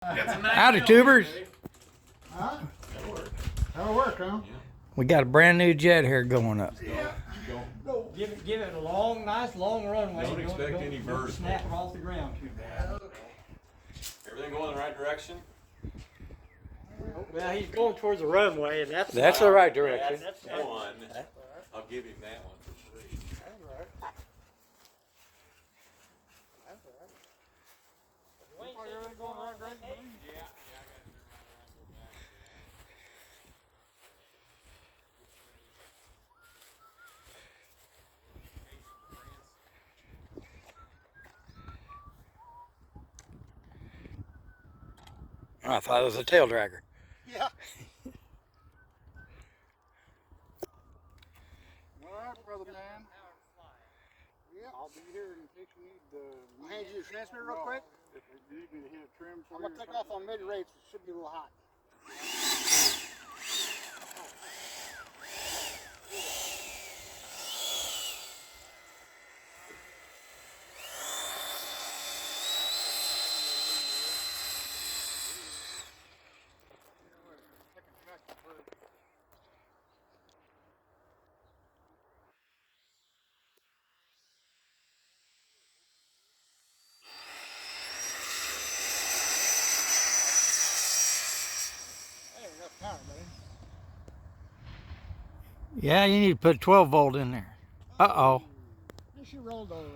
Howdy, tubers. Huh? That'll work, huh? We got a brand new jet here going up. Yeah. Give it a long, nice long runway. Don't expect any birds. Snap her off the ground too bad. Everything going in the right direction? Well, he's going towards the runway, and that's the right direction. That's One. I'll give him that one for free. I thought it was a tail dragger. Yeah. All right, brother man. Yeah, I'll be here in case you need the. I'll hand you the transmitter real quick. If you need me to hit a trim for I'm gonna take off on mid rates. It should be a little hot. Power, buddy. Yeah, you need to put 12 volt in there. Uh-oh. She rolled over.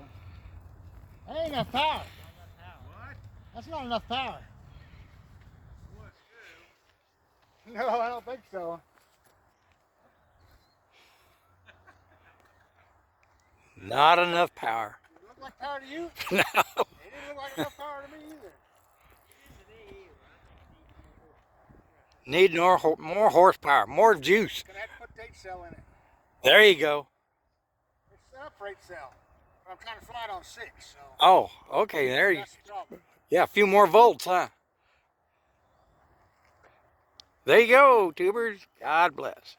That ain't enough power. What? That's not enough power. No, I don't think so. Not enough power. Does it look like power to you? No. It didn't look like enough power to me either. Need more horsepower, more juice. Gonna have to put date cell in it. There you go. It's set up for 8 cell. But I'm trying to fly it on 6, so. Oh, okay, there you That's the problem. Yeah, a few more volts, huh? There you go, tubers. God bless.